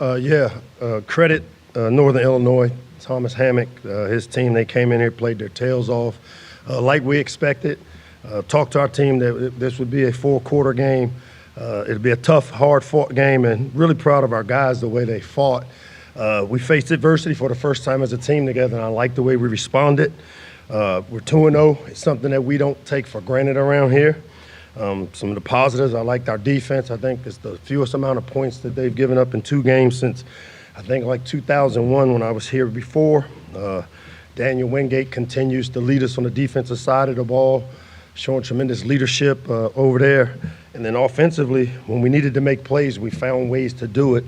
Credit Northern Illinois, Thomas Hammock, his team. They came in here, played their tails off, like we expected. Talked to our team that this would be a four-quarter game. It'd be a tough, hard-fought game, and really proud of our guys the way they fought. We faced adversity for the first time as a team together, and I like the way we responded. We're 2-0. It's something that we don't take for granted around here. Some of the positives, I liked our defense. I think it's the fewest amount of points that they've given up in 2 games since, I think, like 2001 when I was here before. Daniel Wingate continues to lead us on the defensive side of the ball, showing tremendous leadership over there. And then offensively, when we needed to make plays, we found ways to do it.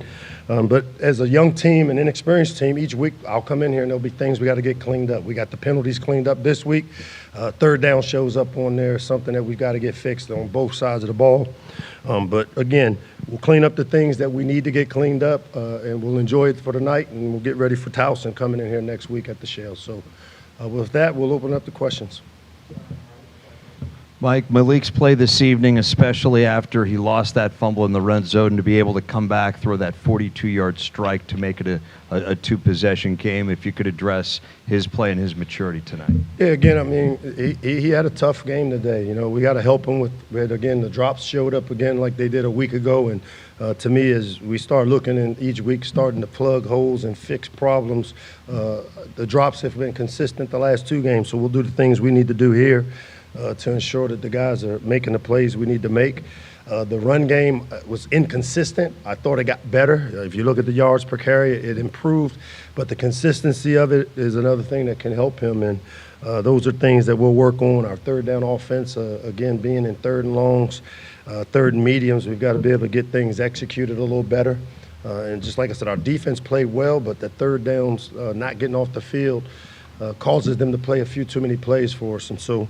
But as a young team, an inexperienced team, each week I'll come in here and there'll be things we got to get cleaned up. We got the penalties cleaned up this week. Third down shows up on there, something that we've got to get fixed on both sides of the ball. But again, we'll clean up the things that we need to get cleaned up, and we'll enjoy it for the night, and we'll get ready for Towson coming in here next week at the Shell. So with that, we'll open up the questions. Mike, Malik's play this evening, especially after he lost that fumble in the red zone, to be able to come back, throw that 42-yard strike to make it a two-possession game. If you could address his play and his maturity tonight. Yeah, again, I mean, he had a tough game today. You know, we got to help him with, again, the drops showed up again like they did a week ago. And to me, as we start looking in each week, starting to plug holes and fix problems, the drops have been consistent the last 2 games. So we'll do the things we need to do here to ensure that the guys are making the plays we need to make. The run game was inconsistent. I thought it got better. If you look at the yards per carry, it improved. But the consistency of it is another thing that can help him. And those are things that we'll work on. Our third down offense, again, being in third and longs, third and mediums, we've got to be able to get things executed a little better. And just like I said, our defense played well, but the third downs not getting off the field causes them to play a few too many plays for us. And so,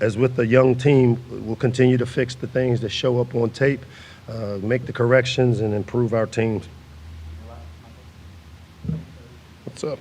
as with the young team, we'll continue to fix the things that show up on tape, make the corrections, and improve our teams. What's up?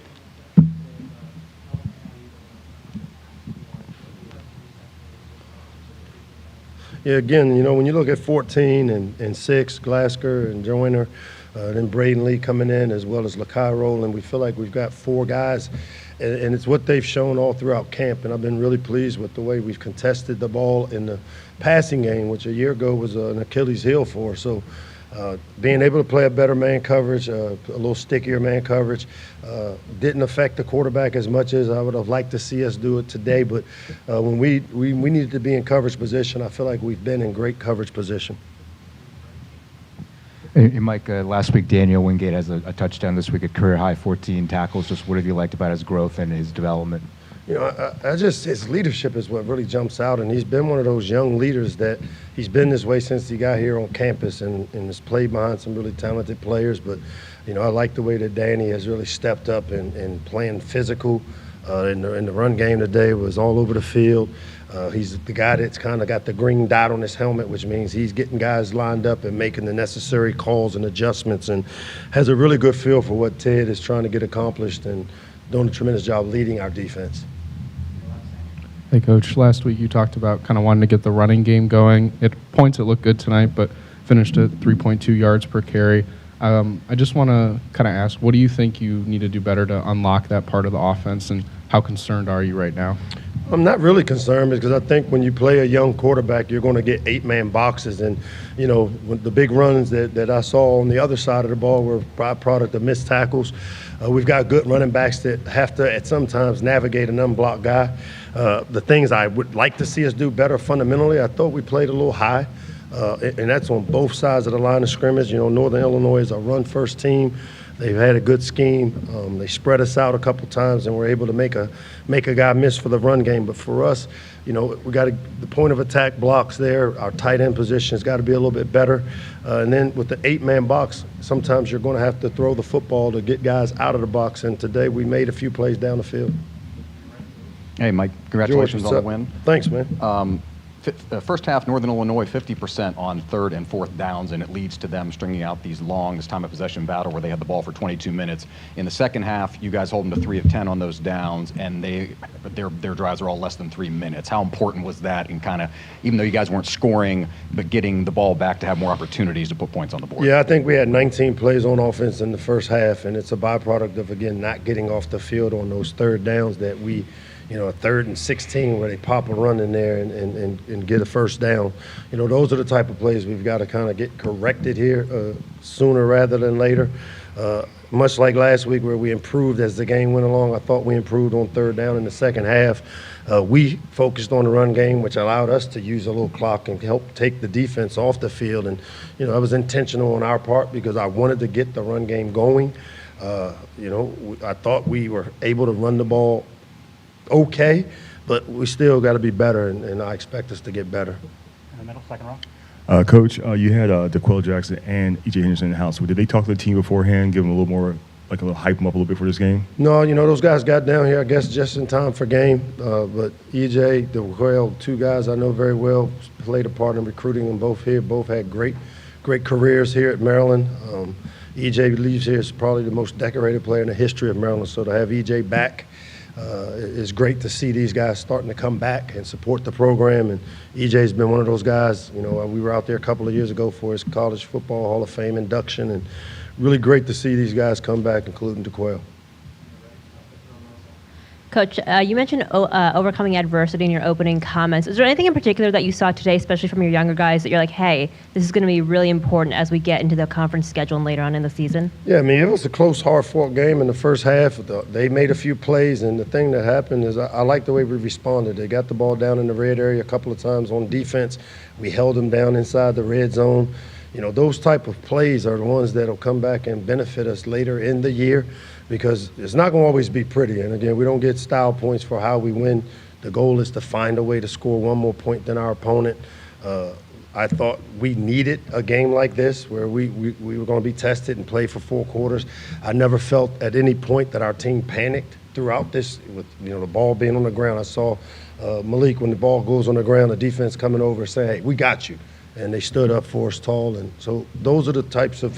Yeah, again, you know, when you look at 14 and 6, Glasgow and Joyner, then Braden Lee coming in, as well as Lakai Rowland, we feel like we've got 4 guys. And it's what they've shown all throughout camp, and I've been really pleased with the way we've contested the ball in the passing game, which a year ago was an Achilles heel for us. So being able to play a better man coverage, a little stickier man coverage, didn't affect the quarterback as much as I would have liked to see us do it today. But when we needed to be in coverage position, I feel like we've been in great coverage position. Hey, Mike, last week Daniel Wingate has a touchdown. This week a career-high 14 tackles. Just what have you liked about his growth and his development? You know, I just his leadership is what really jumps out, and he's been one of those young leaders that he's been this way since he got here on campus and has played behind some really talented players. But, you know, I like the way that Danny has really stepped up and playing physical. In the run game today, was all over the field. He's the guy that's kind of got the green dot on his helmet, which means he's getting guys lined up and making the necessary calls and adjustments, and has a really good feel for what Ted is trying to get accomplished and doing a tremendous job leading our defense. Hey, Coach, last week you talked about kind of wanting to get the running game going. At points it looked good tonight, but finished at 3.2 yards per carry. I just want to kind of ask, what do you think you need to do better to unlock that part of the offense, and how concerned are you right now? I'm not really concerned because I think when you play a young quarterback, you're going to get 8-man boxes. And, you know, the big runs that I saw on the other side of the ball were byproduct of missed tackles. We've got good running backs that have to at sometimes navigate an unblocked guy. The things I would like to see us do better fundamentally, I thought we played a little high. And that's on both sides of the line of scrimmage. You know, Northern Illinois is a run-first team. They've had a good scheme. They spread us out a couple times, and we're able to make a guy miss for the run game. But for us, you know, we got the point of attack blocks there. Our tight end position has got to be a little bit better. And then with the 8-man box, sometimes you're going to have to throw the football to get guys out of the box. And today we made a few plays down the field. Hey, Mike, congratulations on the win. Thanks, man. First half, Northern Illinois 50% on third and fourth downs, and it leads to them stringing out this time of possession battle where they had the ball for 22 minutes. In the second half, you guys hold them to 3 of 10 on those downs, and their drives are all less than 3 minutes. How important was that in kind of, even though you guys weren't scoring, but getting the ball back to have more opportunities to put points on the board? Yeah, I think we had 19 plays on offense in the first half, and it's a byproduct of, again, not getting off the field on those third downs that we – a 3rd and 16 where they pop a run in there and get a first down. Those are the type of plays we've got to kind of get corrected here sooner rather than later. Much like last week where we improved as the game went along, I thought we improved on third down in the second half. We focused on the run game, which allowed us to use a little clock and help take the defense off the field. And, that was intentional on our part because I wanted to get the run game going. I thought we were able to run the ball okay, but we still got to be better, and I expect us to get better. In the middle, second row. Coach, you had DeQuell Jackson and E.J. Henderson in the house. Did they talk to the team beforehand, give them a little more, like a little hype them up a little bit for this game? No, those guys got down here, I guess, just in time for game. But E.J., DeQuell, 2 guys I know very well, played a part in recruiting them both here. Both had great careers here at Maryland. E.J. leaves here as probably the most decorated player in the history of Maryland. So to have E.J. back, it's great to see these guys starting to come back and support the program. And EJ's been one of those guys. We were out there a couple of years ago for his College Football Hall of Fame induction, and really great to see these guys come back, including DeQuell. Coach, you mentioned overcoming adversity in your opening comments. Is there anything in particular that you saw today, especially from your younger guys, that you're like, hey, this is going to be really important as we get into the conference schedule and later on in the season? Yeah, it was a close, hard-fought game in the first half. They made a few plays, and the thing that happened is I like the way we responded. They got the ball down in the red area a couple of times on defense. We held them down inside the red zone. Those type of plays are the ones that will come back and benefit us later in the year, because it's not going to always be pretty. And again, we don't get style points for how we win. The goal is to find a way to score one more point than our opponent. I thought we needed a game like this where we were going to be tested and play for 4 quarters. I never felt at any point that our team panicked throughout this with the ball being on the ground. I saw Malik, when the ball goes on the ground, the defense coming over saying, hey, we got you. And they stood up for us tall. And so those are the types of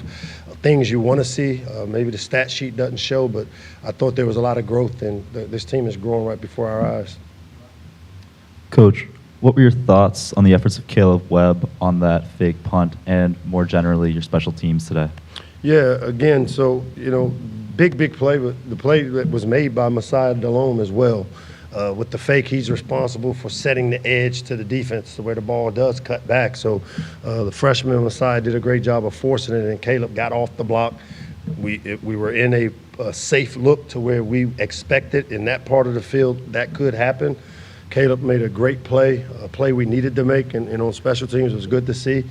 things you want to see. Maybe the stat sheet doesn't show, but I thought there was a lot of growth, and this team is growing right before our eyes. Coach, what were your thoughts on the efforts of Caleb Webb on that fake punt and more generally your special teams today? Yeah, again, so, big play, but the play that was made by Messiah Delhomme as well. With the fake, he's responsible for setting the edge to the defense to where the ball does cut back. So the freshman on the side did a great job of forcing it, and Caleb got off the block. We were in a safe look to where we expected in that part of the field that could happen. Caleb made a great play, a play we needed to make, and on special teams it was good to see.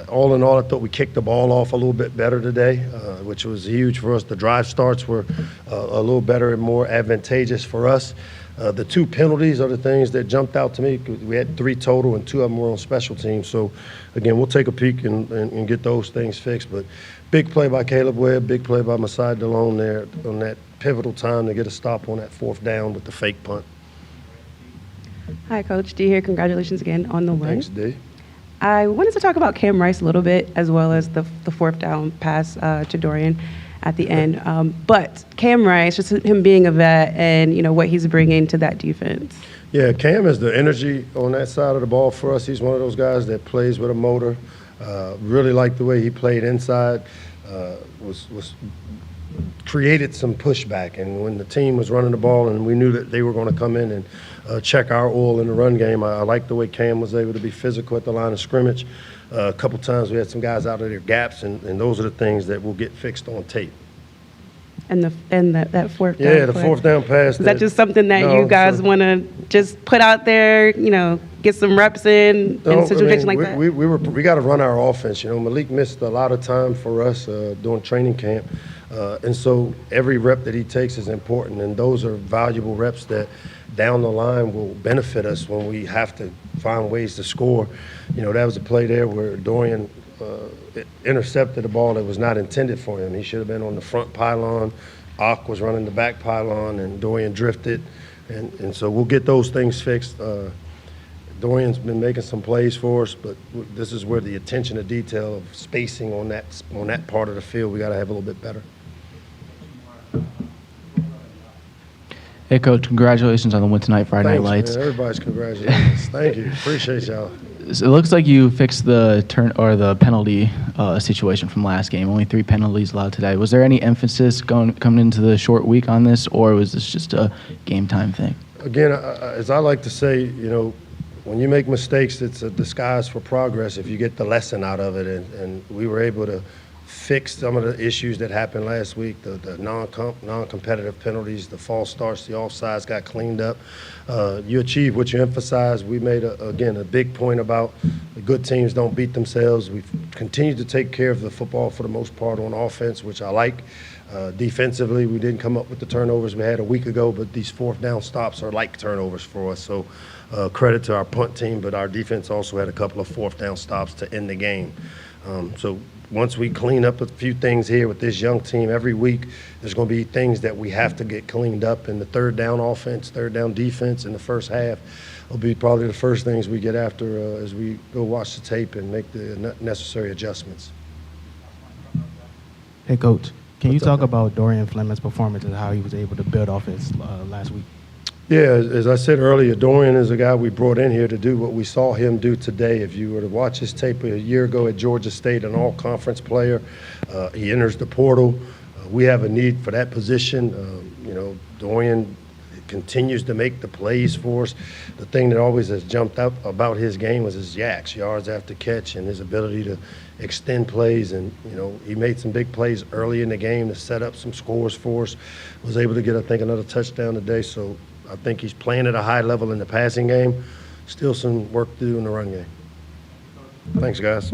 All in all, I thought we kicked the ball off a little bit better today, which was huge for us. The drive starts were a little better and more advantageous for us. The 2 penalties are the things that jumped out to me. We had 3 total, and 2 of them were on special teams. So, again, we'll take a peek and get those things fixed. But big play by Caleb Webb, big play by Messiah Delhomme there on that pivotal time to get a stop on that 4th down with the fake punt. Hi, Coach. Dee here. Congratulations again on the win. Thanks, Dee. I wanted to talk about Cam Rice a little bit, as well as the 4th down pass to Dorian at the end. But Cam Rice, just him being a vet and, what he's bringing to that defense. Yeah, Cam is the energy on that side of the ball for us. He's one of those guys that plays with a motor. Really liked the way he played inside. Was created some pushback, and when the team was running the ball and we knew that they were going to come in and check our oil in the run game, I liked the way Cam was able to be physical at the line of scrimmage. A couple times we had some guys out of their gaps, and those are the things that will get fixed on tape. And that 4th down. Yeah, the 4th down pass. Is that just something that you guys want to just put out there, get some reps in a situation like that? We got to run our offense. Malik missed a lot of time for us during training camp. And so every rep that he takes is important, and those are valuable reps that down the line will benefit us when we have to find ways to score. That was a play there where Dorian intercepted a ball that was not intended for him. He should have been on the front pylon. Ock was running the back pylon, and Dorian drifted. And so we'll get those things fixed. Dorian's been making some plays for us, but this is where the attention to detail of spacing on that part of the field, we got to have a little bit better. Hey, Coach, congratulations on the win tonight, Friday Night Lights. Man. Everybody's congratulations. Thank you. Appreciate y'all. So it looks like you fixed the penalty situation from last game. Only 3 penalties allowed today. Was there any emphasis coming into the short week on this, or was this just a game time thing? Again, as I like to say, when you make mistakes, it's a disguise for progress if you get the lesson out of it. And we were able to fix some of the issues that happened last week, the non-competitive penalties, the false starts, the offsides got cleaned up. You achieve what you emphasize. We made, again, a big point about the good teams don't beat themselves. We've continued to take care of the football for the most part on offense, which I like. Defensively, we didn't come up with the turnovers we had a week ago, but these 4th down stops are like turnovers for us. So credit to our punt team, but our defense also had a couple of 4th down stops to end the game. So once we clean up a few things here with this young team, every week there's going to be things that we have to get cleaned up in the 3rd down offense, 3rd down defense in the first half. Will be probably the first things we get after as we go watch the tape and make the necessary adjustments. Hey, Coach, can you talk about Dorian Fleming's performance and how he was able to build off his last week? Yeah, as I said earlier, Dorian is a guy we brought in here to do what we saw him do today. If you were to watch his tape a year ago at Georgia State, an all-conference player, he enters the portal. We have a need for that position. Dorian continues to make the plays for us. The thing that always has jumped up about his game was his yards after catch, and his ability to extend plays. And, he made some big plays early in the game to set up some scores for us. Was able to get, I think, another touchdown today. So I think he's playing at a high level in the passing game. Still some work to do in the run game. Thanks, guys.